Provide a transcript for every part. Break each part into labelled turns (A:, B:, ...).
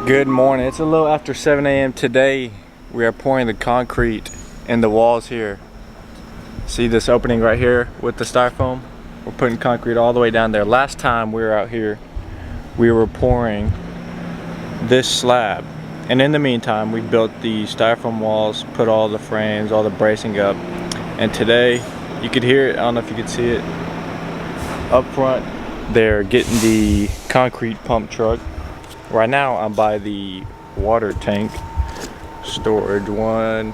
A: Good morning. It's a little after 7 a.m. Today. We are pouring the concrete in the walls here. See this opening right here with the styrofoam? We're putting concrete all the way down there. Last time we were out here, we were pouring this slab. And in the meantime, we built the styrofoam walls, put all the frames, all the bracing up. And today, you could hear it, I don't know if you could see it, up front, they're getting the concrete pump truck. Right now I'm by the water tank storage, one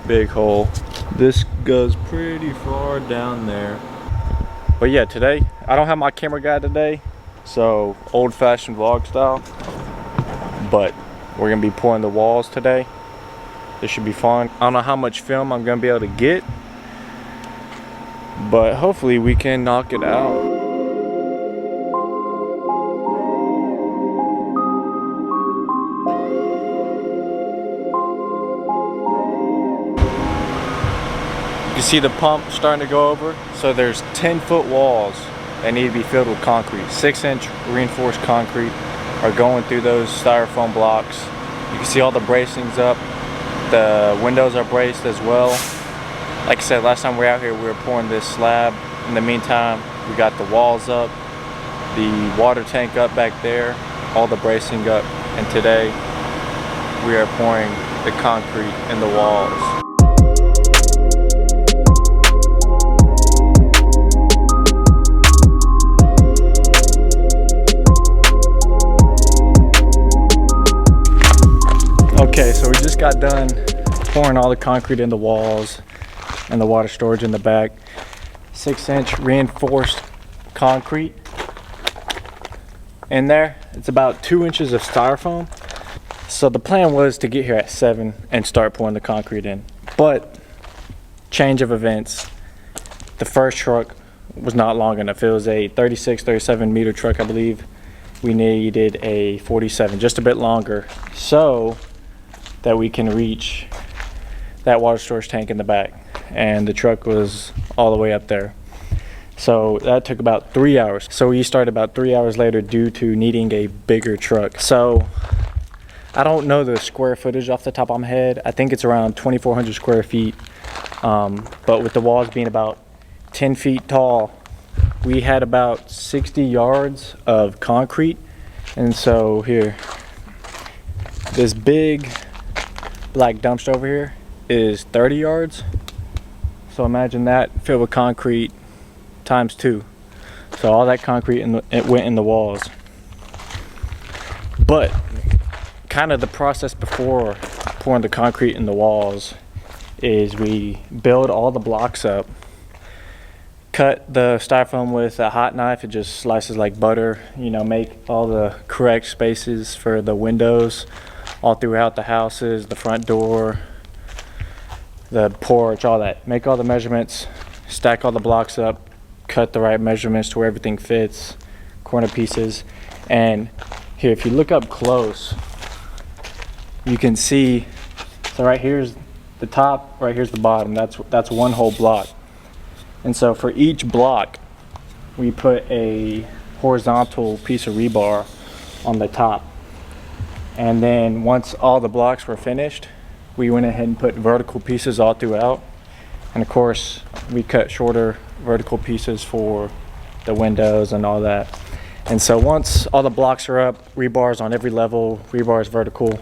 A: big hole. This goes pretty far down there. But yeah, today I don't have my camera guy today, so old-fashioned vlog style. But we're gonna be pouring the walls today. This should be fun. I don't know how much film I'm gonna be able to get, but hopefully we can knock it out. You see the pump starting to go over. So there's 10-foot walls that need to be filled with concrete. 6-inch reinforced concrete are going through those styrofoam blocks. You can see all the bracings up. The windows are braced as well. Like I said, last time we were out here, we were pouring this slab. In the meantime, we got the walls up, the water tank up back there, all the bracing up. And today, we are pouring the concrete in the walls. Okay, so we just got done pouring all the concrete in the walls and the water storage in the back. 6-inch reinforced concrete in there. It's about 2 inches of styrofoam. So the plan was to get here at 7 and start pouring the concrete in. But change of events, the first truck was not long enough. It was a 37 meter truck, I believe. We needed a 47, just a bit longer, so that we can reach that water storage tank in the back. And the truck was all the way up there. So that took about 3 hours. So we started about 3 hours later due to needing a bigger truck. So I don't know the square footage off the top of my head. I think it's around 2,400 square feet. But with the walls being about 10 feet tall, we had about 60 yards of concrete. And so here, this big black dumpster over here is 30 yards. So imagine that filled with concrete times 2. So all that concrete it went in the walls. But kind of the process before pouring the concrete in the walls is we build all the blocks up, cut the styrofoam with a hot knife. It just slices like butter, you know, make all the correct spaces for the windows all throughout the houses, the front door, the porch, all that. Make all the measurements, stack all the blocks up, cut the right measurements to where everything fits, corner pieces. And here, if you look up close, you can see, so right here's the top, right here's the bottom. That's one whole block. And so for each block, we put a horizontal piece of rebar on the top. And then once all the blocks were finished, we went ahead and put vertical pieces all throughout. And of course, we cut shorter vertical pieces for the windows and all that. And so once all the blocks are up, rebars on every level, rebars vertical,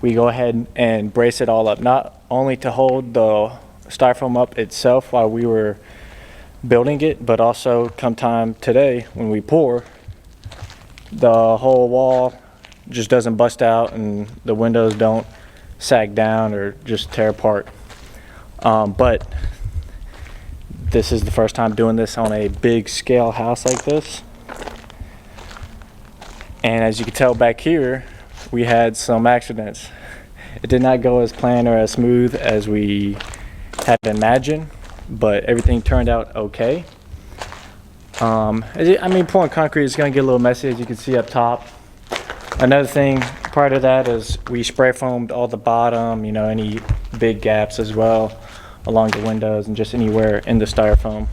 A: we go ahead and brace it all up, not only to hold the styrofoam up itself while we were building it, but also come time today when we pour, the whole wall just doesn't bust out and the windows don't sag down or just tear apart. But this is the first time doing this on a big scale house like this. And as you can tell back here, we had some accidents. It did not go as planned or as smooth as we had imagined, but everything turned out okay. I mean, pouring concrete is going to get a little messy, as you can see up top. Another thing prior to that is we spray foamed all the bottom, you know, any big gaps as well along the windows and just anywhere in the styrofoam.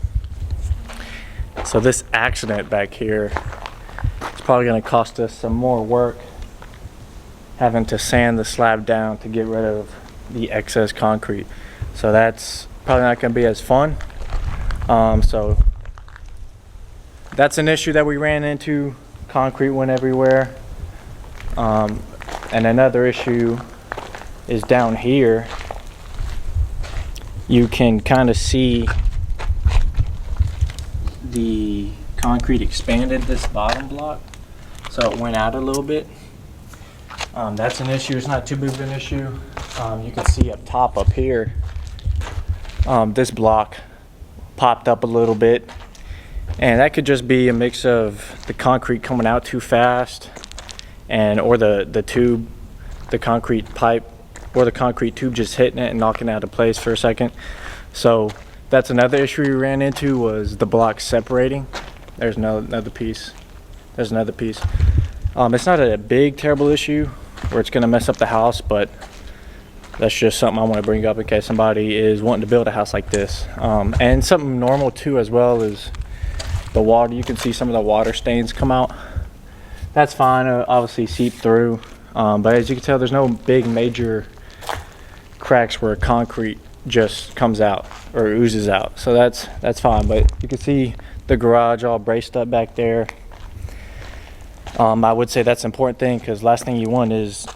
A: So this accident back here is probably going to cost us some more work having to sand the slab down to get rid of the excess concrete. So that's probably not going to be as fun. So that's an issue that we ran into. Concrete went everywhere. And another issue is down here. You can kind of see the concrete expanded this bottom block, so it went out a little bit. That's an issue. It's not too big of an issue. You can see up top up here, this block popped up a little bit, and that could just be a mix of the concrete coming out too fast, and or the tube, the concrete pipe, or the concrete tube just hitting it and knocking it out of place for a second. So that's another issue we ran into, was the block separating. There's another piece. There's another piece. It's not a big, terrible issue where it's going to mess up the house, but that's just something I want to bring up in case somebody is wanting to build a house like this. And something normal too as well is the water. You can see some of the water stains come out. That's fine, obviously seep through. But as you can tell, there's no big major cracks where concrete just comes out or oozes out. So that's fine. But you can see the garage all braced up back there. I would say that's an important thing, because last thing you want is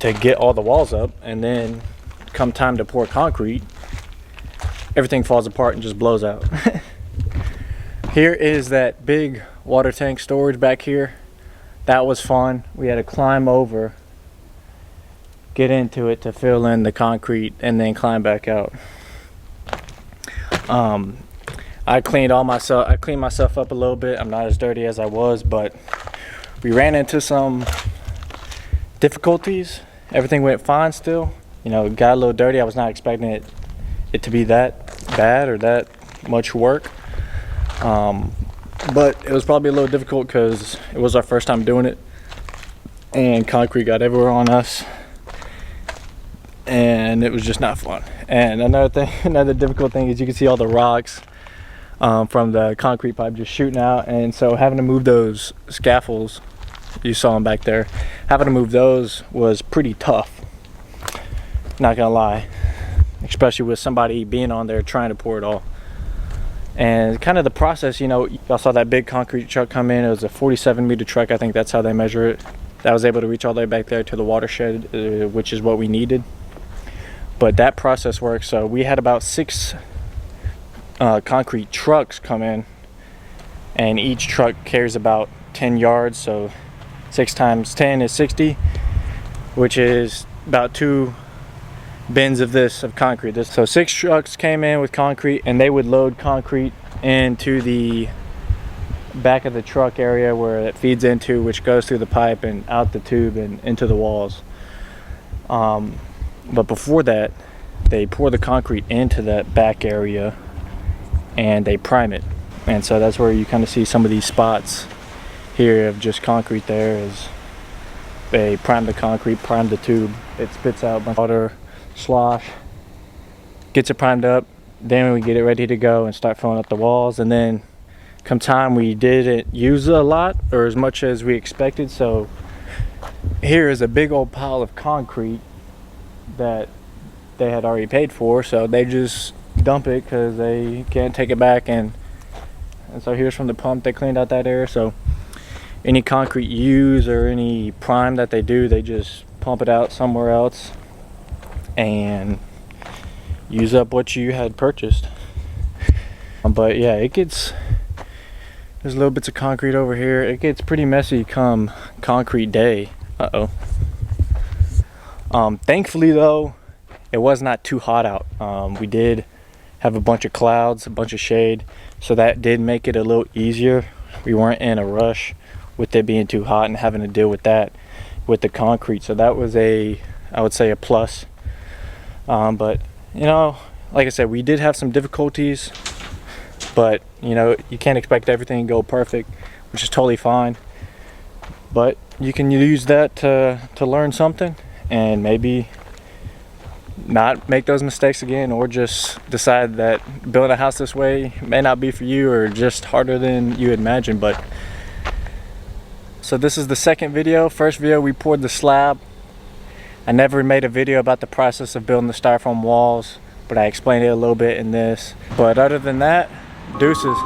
A: to get all the walls up and then come time to pour concrete, everything falls apart and just blows out. Here is that big water tank storage back here. That was fun. We had to climb over, get into it to fill in the concrete, and then climb back out. I cleaned myself up a little bit. I'm not as dirty as I was, but we ran into some difficulties. Everything went fine still. You know, it got a little dirty. I was not expecting it to be that bad or that much work. But it was probably a little difficult because it was our first time doing it, and concrete got everywhere on us, and it was just not fun. And another difficult thing is you can see all the rocks from the concrete pipe just shooting out, and so having to move those scaffolds, you saw them back there, having to move those was pretty tough, not gonna lie, especially with somebody being on there trying to pour it all. And kind of the process, you know, y'all saw that big concrete truck come in. It was a 47-meter truck. I think that's how they measure it. That was able to reach all the way back there to the watershed, which is what we needed. But that process works. So we had about 6 concrete trucks come in, and each truck carries about 10 yards. So 6 times 10 is 60, which is about 2 bins of concrete. So 6 trucks came in with concrete, and they would load concrete into the back of the truck area where it feeds into, which goes through the pipe and out the tube and into the walls. But before that, they pour the concrete into that back area and they prime it. And so that's where you kind of see some of these spots here of just concrete there. Is they prime the concrete, prime the tube, it spits out a bunch of water, slosh, gets it primed up, then we get it ready to go and start filling up the walls. And then come time, we didn't use a lot or as much as we expected, so here is a big old pile of concrete that they had already paid for, so they just dump it because they can't take it back. And so here's from the pump, they cleaned out that area. So any concrete used or any prime that they do, they just pump it out somewhere else and use up what you had purchased. But yeah, there's little bits of concrete over here. It gets pretty messy come concrete day. Thankfully though, it was not too hot out. We did have a bunch of clouds, a bunch of shade, so that did make it a little easier. We weren't in a rush with it being too hot and having to deal with that with the concrete, so that was I would say a plus. But you know, like I said, we did have some difficulties, but you know, you can't expect everything to go perfect, which is totally fine. But you can use that to learn something and maybe not make those mistakes again, or just decide that building a house this way may not be for you, or just harder than you imagined. But so this is the second video. First video we poured the slab, I never made a video about the process of building the styrofoam walls, but I explained it a little bit in this. But other than that, deuces.